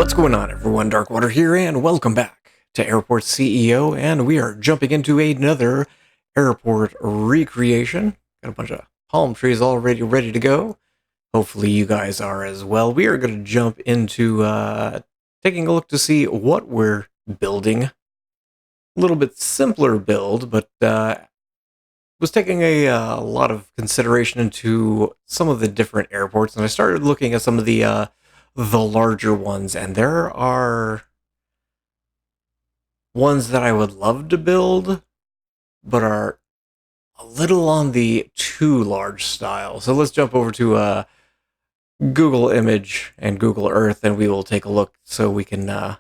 What's going on, everyone? Darkwater here, and welcome back to Airport CEO, and we are jumping into another airport recreation. Got a bunch of palm trees already ready to go. Hopefully you guys are as well. We are going to jump into taking a look to see what we're building. A little bit simpler build, but was taking a lot of consideration into some of the different airports, and I started looking at some of the larger ones, and there are ones that I would love to build, but are a little on the too large style. So let's jump over to Google Image and Google Earth, and we will take a look so we can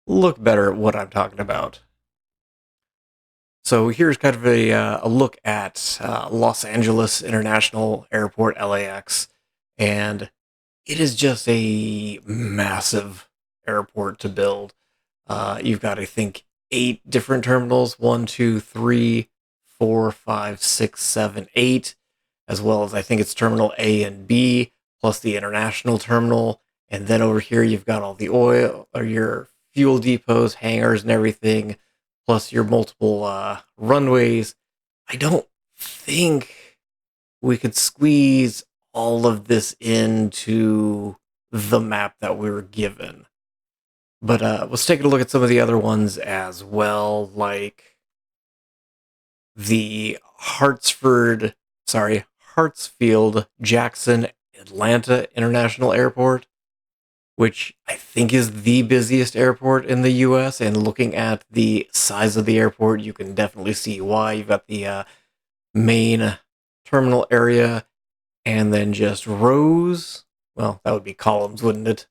look better at what I'm talking about. So here's kind of a look at Los Angeles International Airport, LAX, and it is just a massive airport to build. You've got, I think, 8 different terminals, 1, 2, 3, 4, 5, 6, 7, 8, as well as I think it's terminal A and B, plus the international terminal. And then over here, you've got all the oil, or your fuel depots, hangars, and everything, plus your multiple runways. I don't think we could squeeze all of this into the map that we were given. But let's take a look at some of the other ones as well, like the Hartsfield Jackson Atlanta International Airport, which I think is the busiest airport in the US. And looking at the size of the airport, you can definitely see why. You've got the main terminal area, and then just rows. Well, that would be columns, wouldn't it?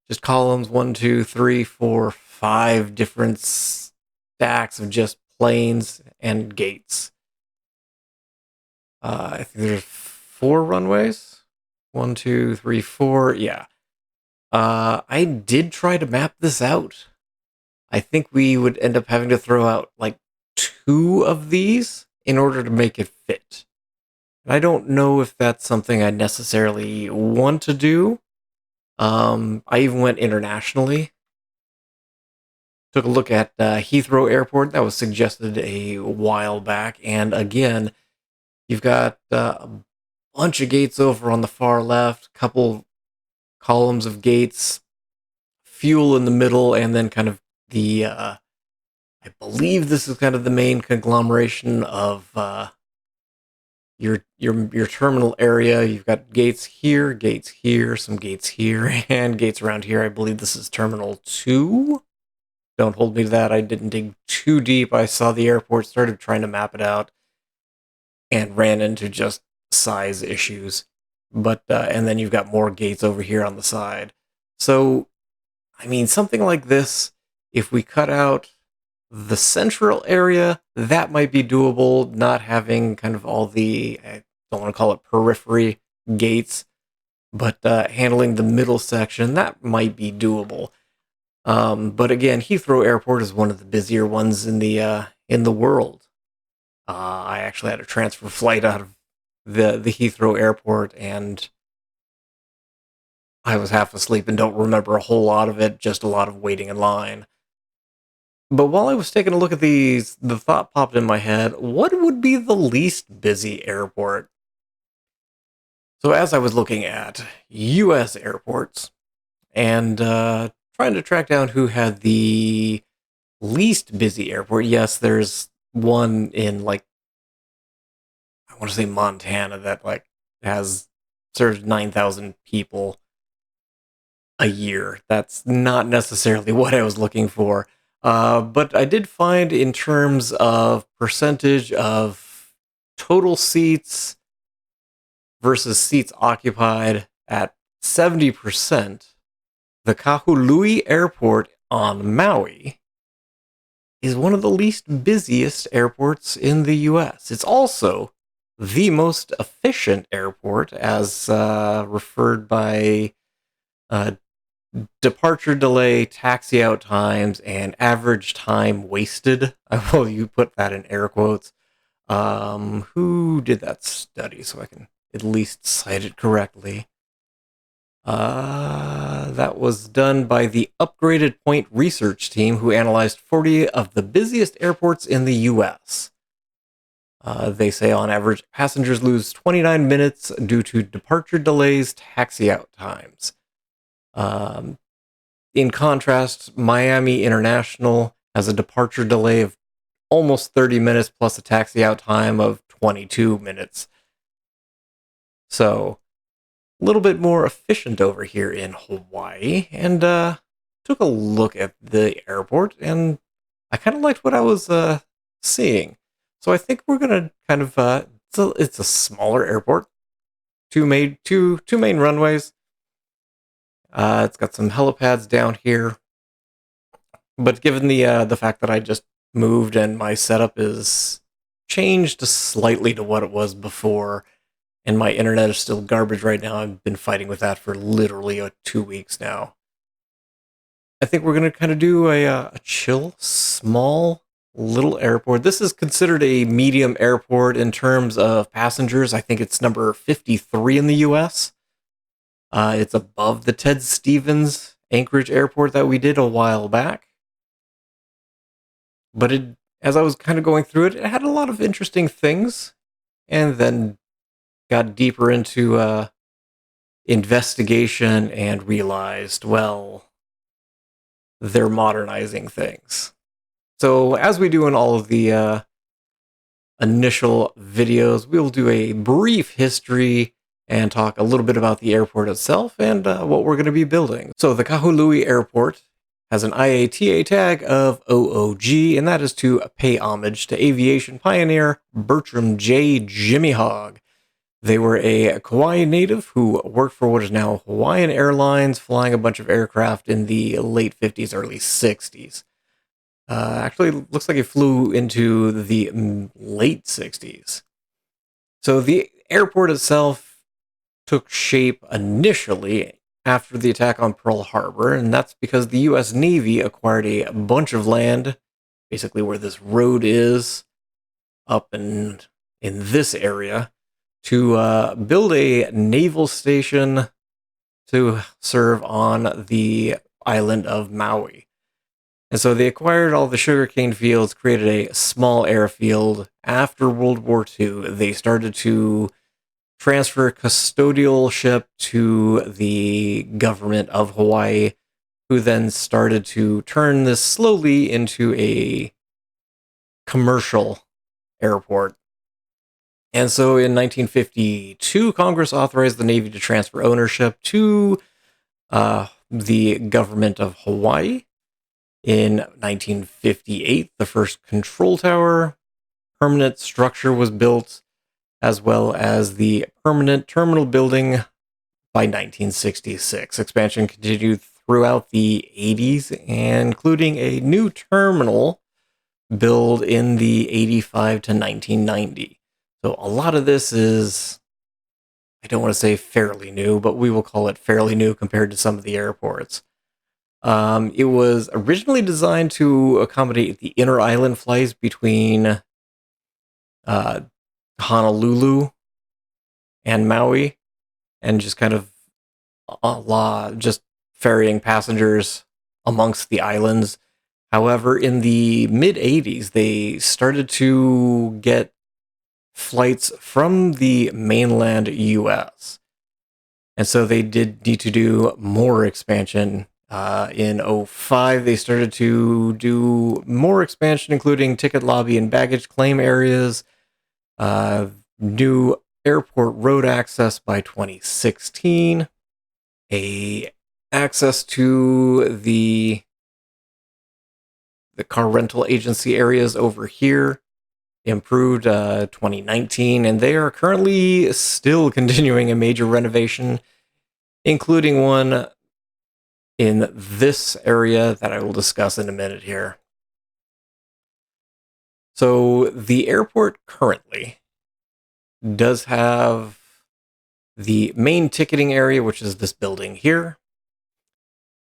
Just columns, 1, 2, 3, 4, 5 different stacks of just planes and gates. I think there's 4 runways. 1, 2, 3, 4. Yeah. I did try to map this out. I think we would end up having to throw out like 2 of these in order to make it fit. I don't know if that's something I necessarily want to do. I even went internationally. Took a look at Heathrow Airport. That was suggested a while back. And again, you've got a bunch of gates over on the far left, couple columns of gates, fuel in the middle, and then kind of the, I believe this is kind of the main conglomeration of your terminal area. You've got gates here, some gates here, and gates around here. I believe this is Terminal 2. Don't hold me to that. I didn't dig too deep. I saw the airport, started trying to map it out, and ran into just size issues. But and then you've got more gates over here on the side. So, I mean, something like this, if we cut out the central area, that might be doable, not having kind of all the, I don't want to call it periphery gates, but handling the middle section, that might be doable. But again, Heathrow Airport is one of the busier ones in the world. I actually had a transfer flight out of the Heathrow Airport, and I was half asleep and don't remember a whole lot of it, just a lot of waiting in line. But while I was taking a look at these, the thought popped in my head, what would be the least busy airport? So as I was looking at US airports and trying to track down who had the least busy airport, yes, there's one in, like, I want to say Montana that, like, serves 9,000 people a year. That's not necessarily what I was looking for. But I did find, in terms of percentage of total seats versus seats occupied, at 70%, the Kahului Airport on Maui is one of the least busiest airports in the US. It's also the most efficient airport, as referred by departure delay, taxi out times, and average time wasted. I will you put that in air quotes. Who did that study so I can at least cite it correctly? That was done by the Upgraded Point research team who analyzed 40 of the busiest airports in the US. They say on average, passengers lose 29 minutes due to departure delays, taxi out times. In contrast, Miami International has a departure delay of almost 30 minutes plus a taxi out time of 22 minutes. So, a little bit more efficient over here in Hawaii. And took a look at the airport, and I kind of liked what I was seeing. So I think we're gonna kind of it's a smaller airport, two main runways. It's got some helipads down here, but given the fact that I just moved and my setup is changed slightly to what it was before, and my internet is still garbage right now. I've been fighting with that for literally 2 weeks now. I think we're gonna kind of do a chill, small, little airport. This is considered a medium airport in terms of passengers. I think it's number 53 in the U.S. It's above the Ted Stevens Anchorage Airport that we did a while back. But as I was kind of going through it, it had a lot of interesting things, and then got deeper into investigation and realized, well, they're modernizing things. So as we do in all of the initial videos, we'll do a brief history and talk a little bit about the airport itself and what we're going to be building. So the Kahului Airport has an IATA tag of OOG, and that is to pay homage to aviation pioneer Bertram J. Jimmy Hogg. They were a Kauai native who worked for what is now Hawaiian Airlines, flying a bunch of aircraft in the late 50s, early 60s. Actually, looks like he flew into the late 60s. So the airport itself took shape initially after the attack on Pearl Harbor, and that's because the U.S. Navy acquired a bunch of land, basically where this road is, up in this area, to build a naval station to serve on the island of Maui. And so they acquired all the sugarcane fields, created a small airfield. After World War II, they started to transfer custodialship to the government of Hawaii, who then started to turn this slowly into a commercial airport. And so in 1952, Congress authorized the Navy to transfer ownership to the government of Hawaii. In 1958, the first control tower permanent structure was built, as well as the permanent terminal building by 1966. Expansion continued throughout the 80s, including a new terminal built in the 85 to 1990. So a lot of this is, I don't want to say fairly new, but we will call it fairly new compared to some of the airports. It was originally designed to accommodate the inner island flights between Honolulu and Maui, and just kind of just ferrying passengers amongst the islands. However, in the mid 80s, they started to get flights from the mainland US. And so they did need to do more expansion. In 05, they started to do more expansion, including ticket lobby and baggage claim areas, new airport road access by 2016, a access to the car rental agency areas over here, improved 2019, and they are currently still continuing a major renovation, including one in this area that I will discuss in a minute here. So the airport currently does have the main ticketing area, which is this building here.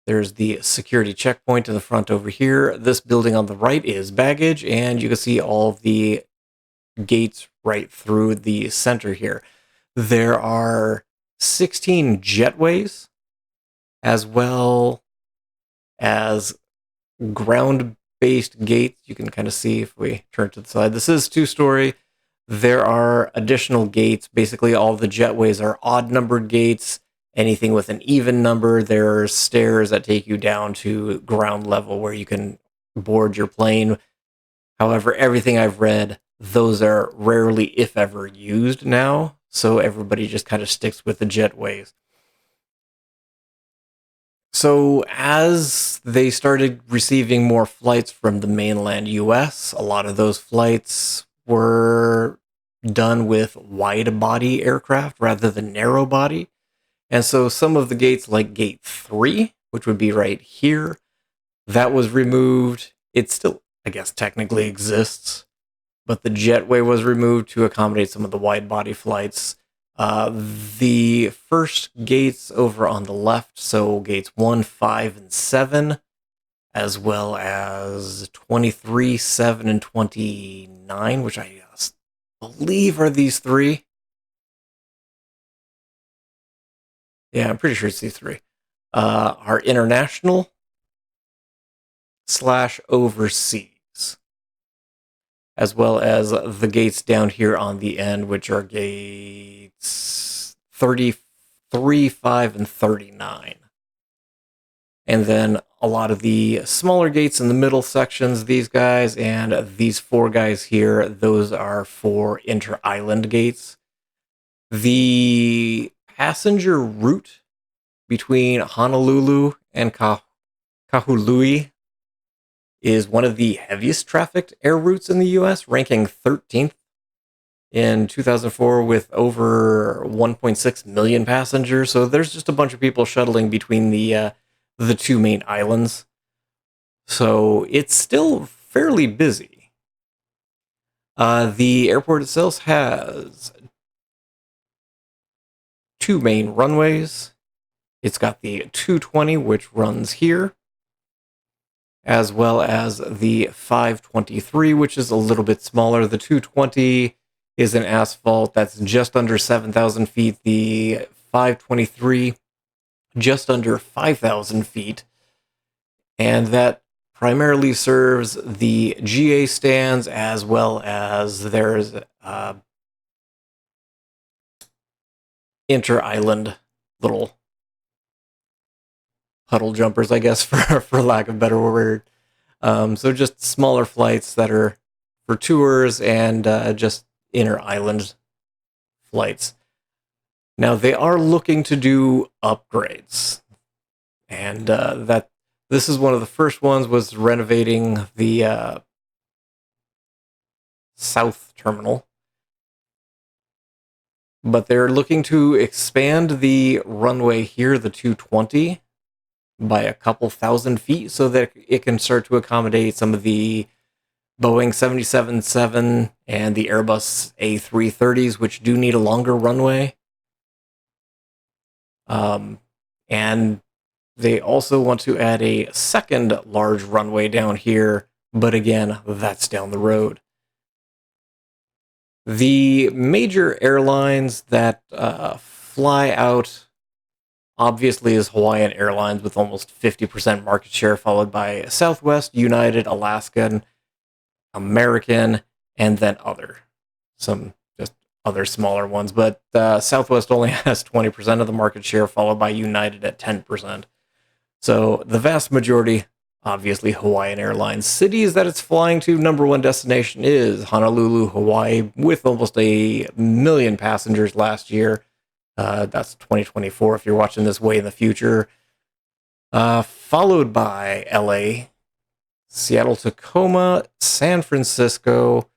There's the security checkpoint in the front over here. This building on the right is baggage, and you can see all of the gates right through the center here. There are 16 jetways as well as ground-based gates. You can kind of see if we turn to the side. This is two-story. There are additional gates. Basically, all the jetways are odd-numbered gates. Anything with an even number, there are stairs that take you down to ground level where you can board your plane. However, everything I've read, those are rarely, if ever, used now. So everybody just kind of sticks with the jetways. So, as they started receiving more flights from the mainland US, a lot of those flights were done with wide body aircraft rather than narrow body. And so, some of the gates, like Gate 3, which would be right here, that was removed. It still, I guess, technically exists, but the jetway was removed to accommodate some of the wide body flights. The first gates over on the left, so gates 1, 5, and 7, as well as 23, 7, and 29, which I believe are these three. Yeah, I'm pretty sure it's these three. Are international / overseas, as well as the gates down here on the end, which are gates 33, 5, and 39. And then a lot of the smaller gates in the middle sections, these guys, and these four guys here, those are for inter-island gates. The passenger route between Honolulu and Kahului is one of the heaviest trafficked air routes in the US, ranking 13th in 2004 with over 1.6 million passengers. So there's just a bunch of people shuttling between the two main islands. So it's still fairly busy. The airport itself has two main runways. It's got the 220, which runs here, as well as the 523, which is a little bit smaller. The 220 is an asphalt that's just under 7,000 feet. The 523, just under 5,000 feet. And that primarily serves the GA stands, as well as there's inter-island little puddle jumpers, I guess, for lack of a better word. So just smaller flights that are for tours and just inter-island flights. Now, they are looking to do upgrades. And that this is one of the first ones, was renovating the south terminal. But they're looking to expand the runway here, the 220, by a couple thousand feet so that it can start to accommodate some of the Boeing 777 and the Airbus A330s, which do need a longer runway. And they also want to add a second large runway down here, but again, that's down the road. The major airlines that fly out, obviously, is Hawaiian Airlines with almost 50% market share, followed by Southwest, United, Alaskan, American, and then some just other smaller ones. But Southwest only has 20% of the market share, followed by United at 10%. So the vast majority, obviously, Hawaiian Airlines. Cities that it's flying to, number one destination is Honolulu, Hawaii, with almost 1 million passengers last year. That's 2024 if you're watching this way in the future. Followed by LA, Seattle, Tacoma, San Francisco,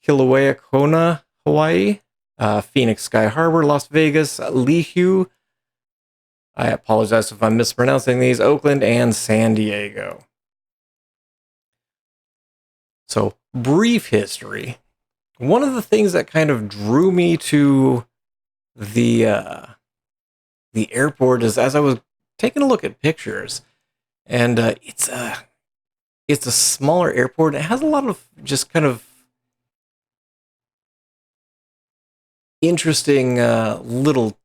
Kilauea, Kona, Hawaii, Phoenix, Sky Harbor, Las Vegas, Lihue. I apologize if I'm mispronouncing these, Oakland, and San Diego. So, brief history. One of the things that kind of drew me to the airport is as I was taking a look at pictures, and it's a smaller airport. It has a lot of just kind of interesting little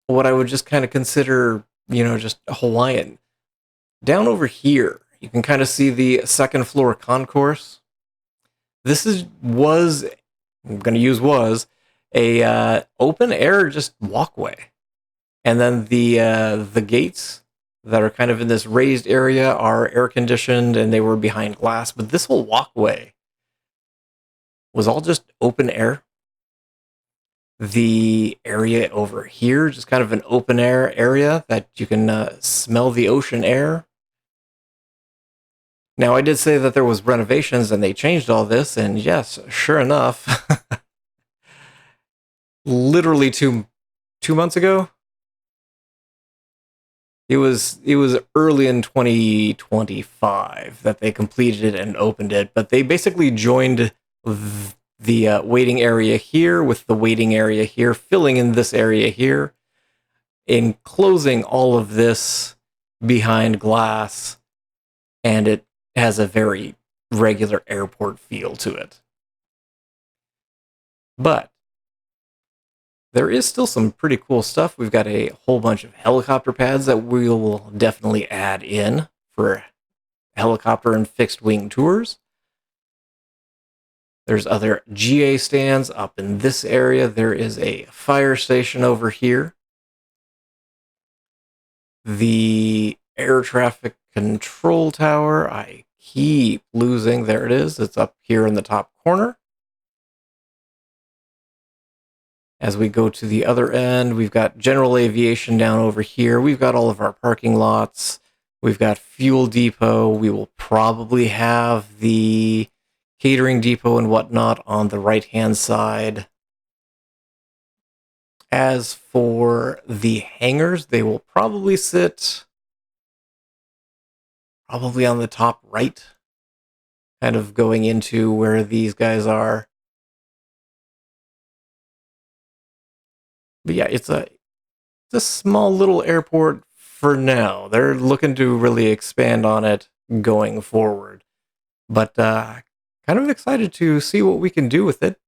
what I would just kind of consider, just Hawaiian. Down over here, you can kind of see the second floor concourse. Was I'm going to use was a open air just walkway, and then the gates that are kind of in this raised area are air conditioned and they were behind glass. But this whole walkway was all just open air. The area over here, just kind of an open air area that you can smell the ocean air. Now, I did say that there was renovations and they changed all this, and yes, sure enough, literally two months ago, it was early in 2025 that they completed it and opened it, but they basically joined the waiting area here with the waiting area here, filling in this area here, enclosing all of this behind glass, and it has a very regular airport feel to it. But there is still some pretty cool stuff. We've got a whole bunch of helicopter pads that we will definitely add in for helicopter and fixed wing tours. There's other GA stands up in this area. There is a fire station over here. The air traffic control tower, I keep losing. There it is. It's up here in the top corner. As we go to the other end, we've got general aviation down over here. We've got all of our parking lots. We've got fuel depot. We will probably have the catering depot and whatnot on the right-hand side. As for the hangars, they will probably sit on the top right, kind of going into where these guys are. But yeah, it's a small little airport for now. They're looking to really expand on it going forward. But kind of excited to see what we can do with it.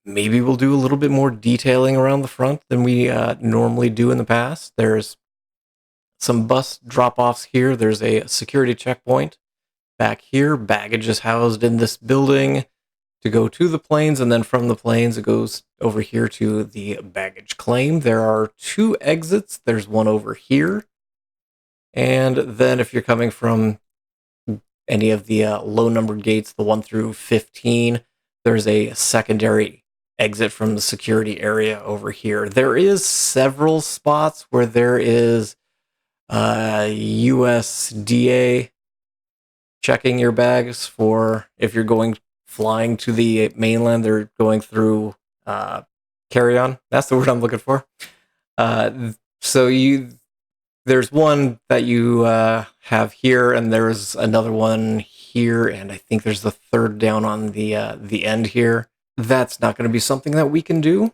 Maybe we'll do a little bit more detailing around the front than we normally do in the past. There's some bus drop-offs here. There's a security checkpoint back here. Baggage is housed in this building to go to the planes, and then from the planes it goes over here to the baggage claim. There are 2 exits. There's one over here, and then if you're coming from any of the low-numbered gates, the 1 through 15, there's a secondary exit from the security area over here. There is several spots where there is USDA checking your bags for if you're flying to the mainland. They're going through carry-on. That's the word I'm looking for. There's one that you have here, and there's another one here, and I think there's the third down on the end here. That's not going to be something that we can do.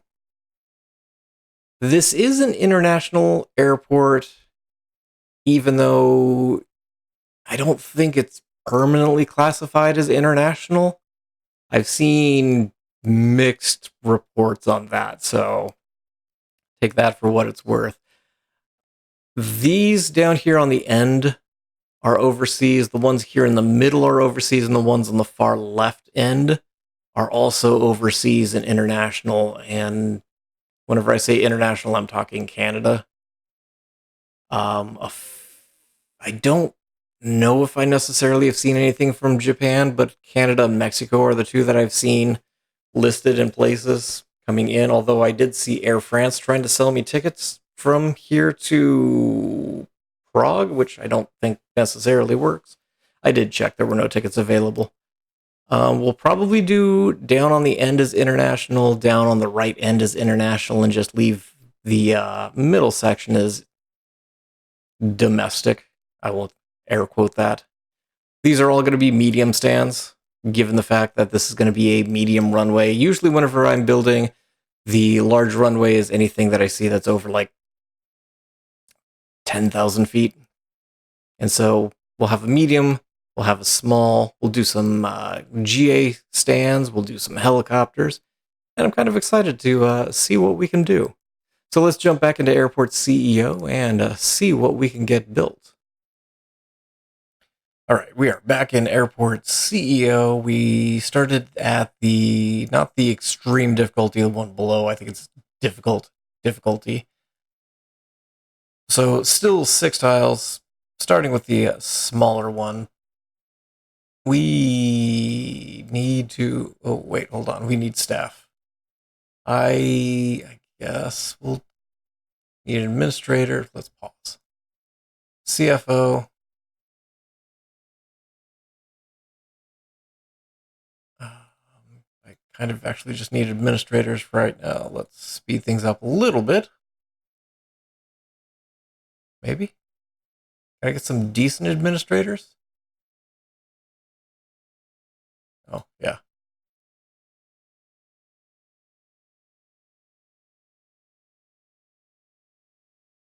This is an international airport, even though I don't think it's permanently classified as international. I've seen mixed reports on that, so take that for what it's worth. These down here on the end are overseas. The ones here in the middle are overseas, and the ones on the far left end are also overseas and international. And whenever I say international, I'm talking Canada. I don't know if I necessarily have seen anything from Japan, but Canada and Mexico are the 2 that I've seen listed in places coming in, although I did see Air France trying to sell me tickets from here to Prague, which I don't think necessarily works. I did check, there were no tickets available. We'll probably do down on the end as international, down on the right end as international, and just leave the middle section as domestic. I will air quote that. These are all going to be medium stands, given the fact that this is going to be a medium runway. Usually whenever I'm building, the large runway is anything that I see that's over like 10,000 feet. And so we'll have a medium, we'll have a small, we'll do some GA stands, we'll do some helicopters, and I'm kind of excited to see what we can do. So let's jump back into Airport CEO and see what we can get built. All right, we are back in Airport CEO. We started at not the extreme difficulty, the one below. I think it's difficulty. So still 6 tiles, starting with the smaller one. We need to, oh wait, hold on. We need staff. I guess we'll need an administrator. Let's pause. CFO. I kind of actually just need administrators for right now. Let's speed things up a little bit. Maybe? Can I get some decent administrators? Oh, yeah.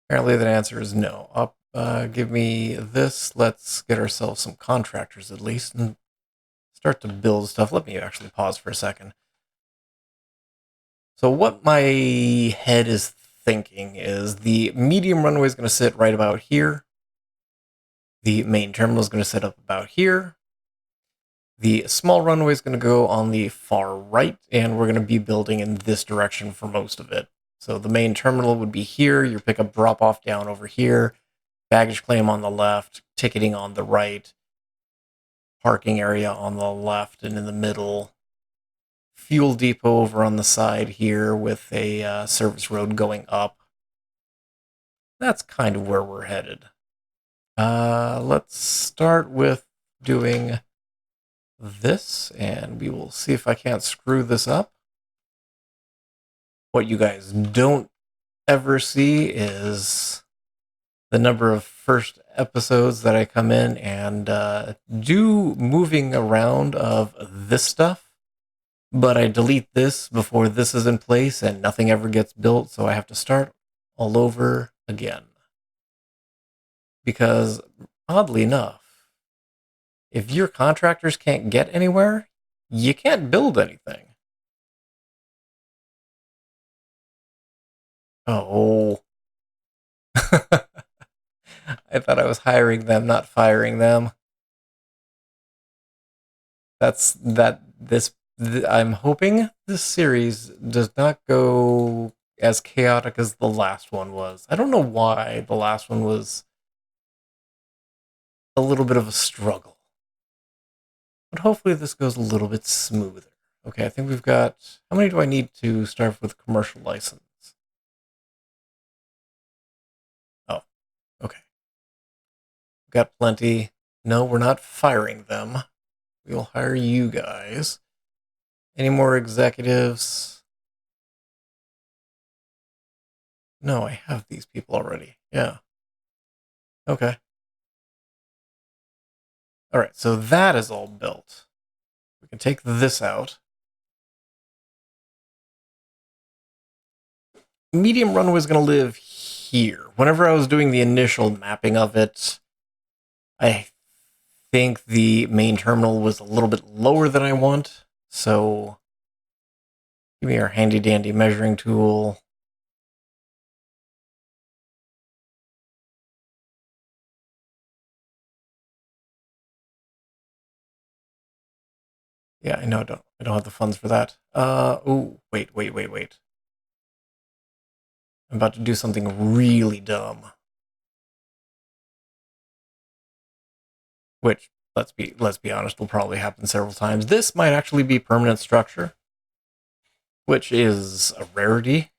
Apparently the answer is no. Give me this. Let's get ourselves some contractors at least and start to build stuff. Let me actually pause for a second. So what my head is thinking is the medium runway is going to sit right about here. The main terminal is going to sit up about here. The small runway is going to go on the far right, and we're going to be building in this direction for most of it. So the main terminal would be here, your pickup drop-off down over here, baggage claim on the left, ticketing on the right, parking area on the left and in the middle, fuel depot over on the side here with a service road going up. That's kind of where we're headed. Let's start with doing this, and we will see if I can't screw this up. What you guys don't ever see is the number of first episodes that I come in and do moving around of this stuff, but I delete this before this is in place and nothing ever gets built, so I have to start all over again. Because, oddly enough, if your contractors can't get anywhere, you can't build anything. Oh. I thought I was hiring them, not firing them. I'm hoping this series does not go as chaotic as the last one was. I don't know why the last one was a little bit of a struggle. But hopefully this goes a little bit smoother. Okay, I think we've got... How many do I need to start with commercial license? Oh, okay. We've got plenty. No, we're not firing them. We'll hire you guys. Any more executives? No, I have these people already. Yeah. Okay. All right, so that is all built. We can take this out. Medium runway is going to live here. Whenever I was doing the initial mapping of it, I think the main terminal was a little bit lower than I want. So give me our handy dandy measuring tool. Yeah, I know I don't have the funds for that. Oh, wait. I'm about to do something really dumb. Which, let's be honest, will probably happen several times. This might actually be permanent structure, which is a rarity.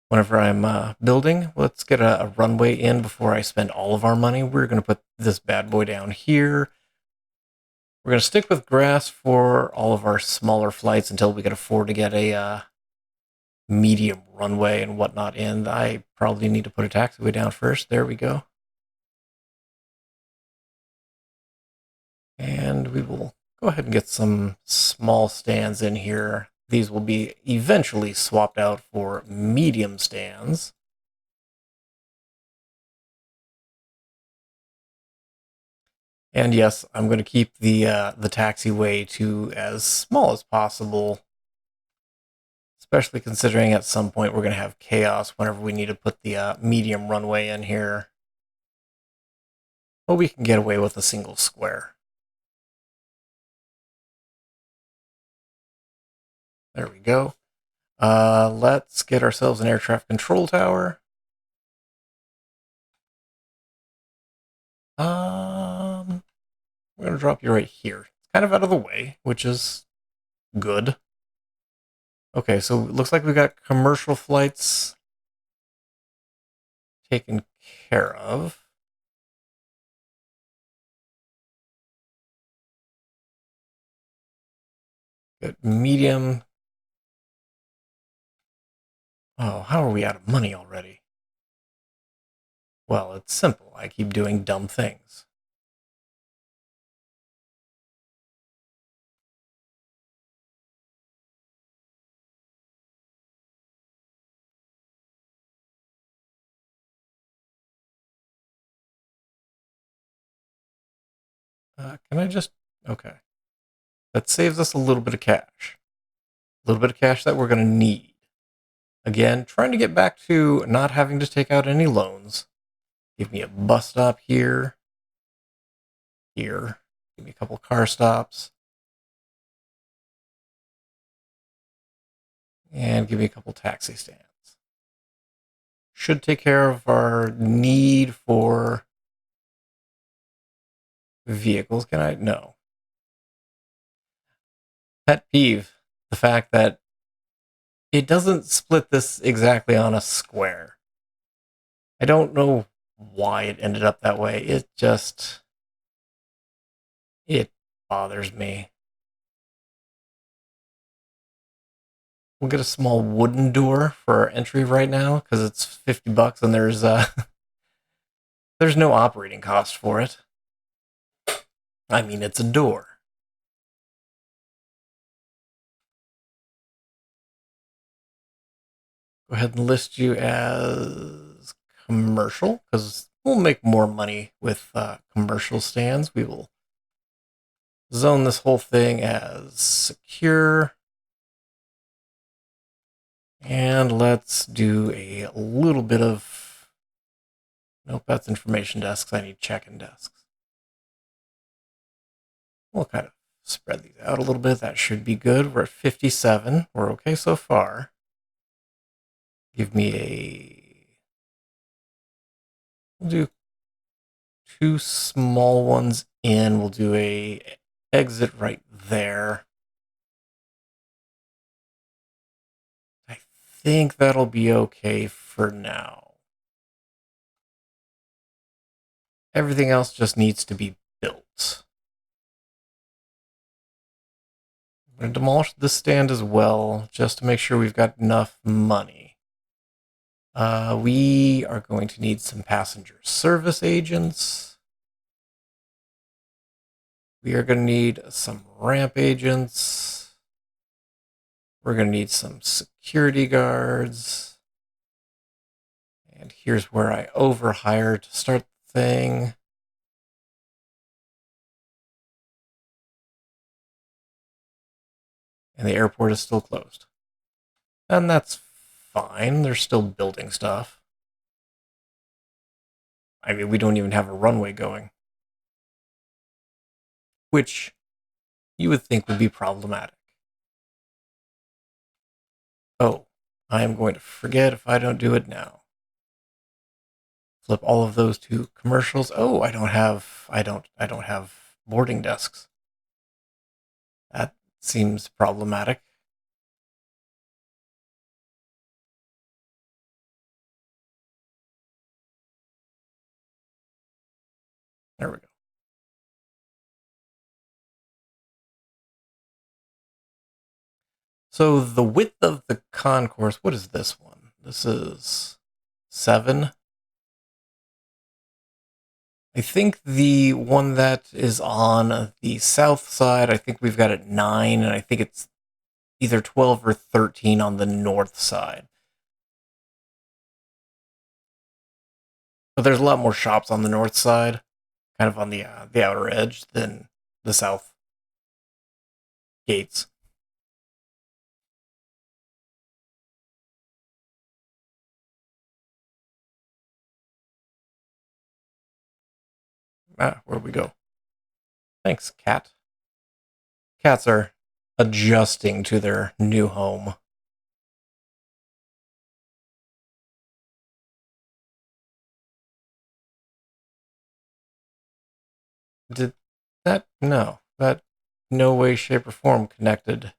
Whenever I'm building, let's get a runway in before I spend all of our money. We're going to put this bad boy down here. We're going to stick with grass for all of our smaller flights until we can afford to get a medium runway and whatnot in. I probably need to put a taxiway down first. There we go. And we will go ahead and get some small stands in here. These will be eventually swapped out for medium stands. And yes, I'm going to keep the taxiway to as small as possible. Especially considering at some point we're going to have chaos whenever we need to put the medium runway in here. But we can get away with a single square. There we go. Let's get ourselves an air traffic control tower. We're going to drop you right here. It's kind of out of the way, which is good. Okay, so it looks like we got commercial flights taken care of. Good medium. Oh, how are we out of money already? Well, it's simple. I keep doing dumb things. Can I just... Okay. That saves us a little bit of cash. A little bit of cash that we're going to need. Again, trying to get back to not having to take out any loans. Give me a bus stop here. Here. Give me a couple car stops. And give me a couple taxi stands. Should take care of our need for vehicles. Can I? No. Pet peeve. The fact that it doesn't split this exactly on a square. I don't know why it ended up that way. It bothers me. We'll get a small wooden door for our entry right now because it's $50 and there's no operating cost for it. I mean, it's a door. Go ahead and list you as commercial because we'll make more money with commercial stands. We will zone this whole thing as secure. And let's do a little bit of... Nope, that's information desks. I need check-in desks. We'll kind of spread these out a little bit. That should be good. We're at 57. We're okay so far. Give me a... We'll do 2 small ones in. We'll do a exit right there. I think that'll be okay for now. Everything else just needs to be built. I'm going to demolish this stand as well, just to make sure we've got enough money. We are going to need some passenger service agents. We are going to need some ramp agents. We're going to need some security guards. And here's where I overhire to start the thing. And the airport is still closed. And that's fine. They're still building stuff. I mean, we don't even have a runway going. Which you would think would be problematic. Oh, I am going to forget if I don't do it now. Flip all of those to commercials. Oh, I don't have boarding desks. That seems problematic. There we go. So the width of the concourse, what is this one? This is 7. I think the one that is on the south side, I think we've got it 9, and I think it's either 12 or 13 on the north side. But there's a lot more shops on the north side, kind of on the outer edge, than the south gates. where'd we go? Thanks, cat. Cats are adjusting to their new home. Did that? No. That no way, shape, or form connected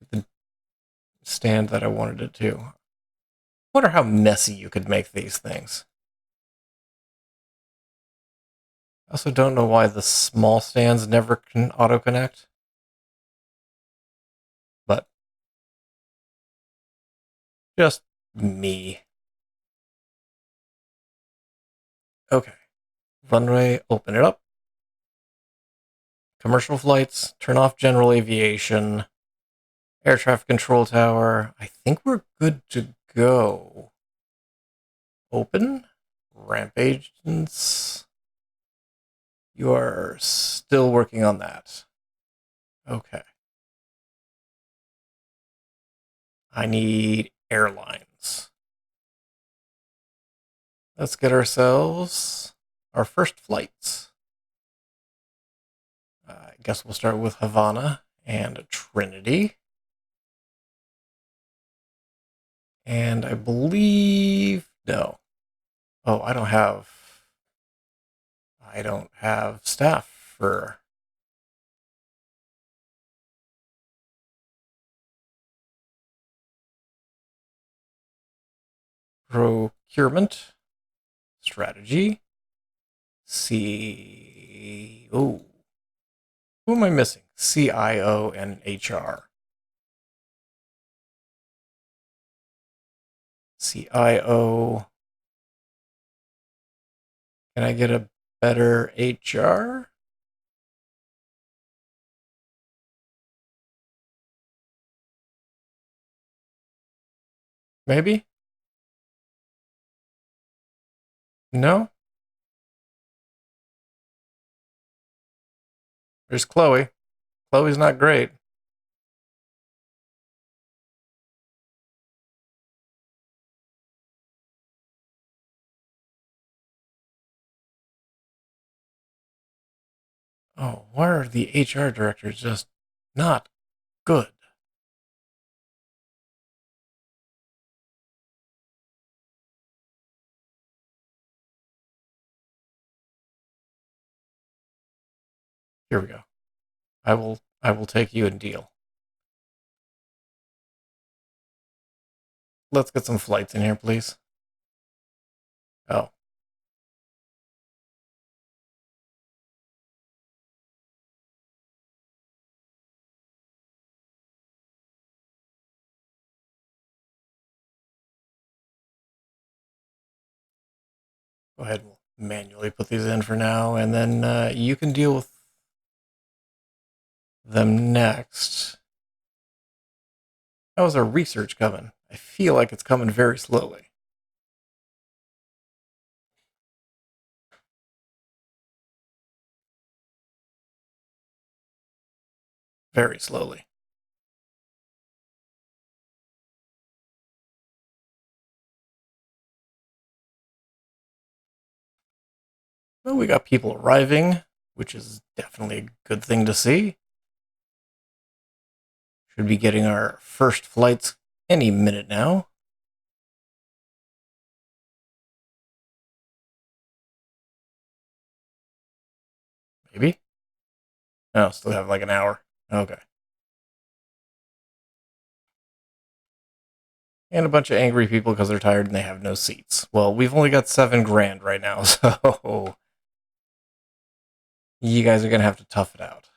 to the stand that I wanted it to. Wonder how messy you could make these things. I also don't know why the small stands never can auto-connect. But just me. Okay. Runway, open it up. Commercial flights, turn off general aviation. Air traffic control tower. I think we're good to go. Open. Ramp agents. You are still working on that. Okay. I need airlines. Let's get ourselves our first flights. I guess we'll start with Havana and Trinity. And I believe, no. Oh, I don't have staff for procurement strategy. Oh, who am I missing? CIO and HR. CIO. Can I get a better HR? Maybe? No? There's Chloe. Chloe's not great. Oh, why are the HR directors just not good? Here we go. I will take you and deal. Let's get some flights in here, please. Oh. Go ahead and we'll manually put these in for now, and then you can deal with them next. How is our research coming? I feel like it's coming very slowly. Very slowly. Well, we got people arriving, which is definitely a good thing to see. Should be getting our first flights any minute now. Maybe? Oh, still have like an hour. Okay. And a bunch of angry people because they're tired and they have no seats. Well, we've only got $7,000 right now, so you guys are going to have to tough it out.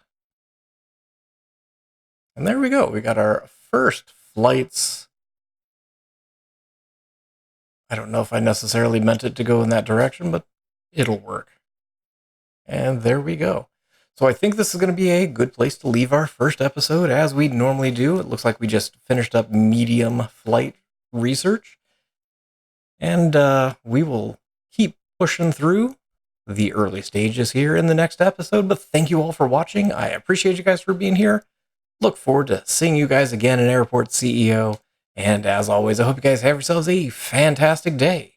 And there we go. We got our first flights. I don't know if I necessarily meant it to go in that direction, but it'll work. And there we go. So I think this is going to be a good place to leave our first episode, as we normally do. It looks like we just finished up medium flight research. And we will keep pushing through the early stages here in the next episode. But thank you all for watching. I appreciate you guys for being here. Look forward to seeing you guys again in Airport CEO. And as always, I hope you guys have yourselves a fantastic day.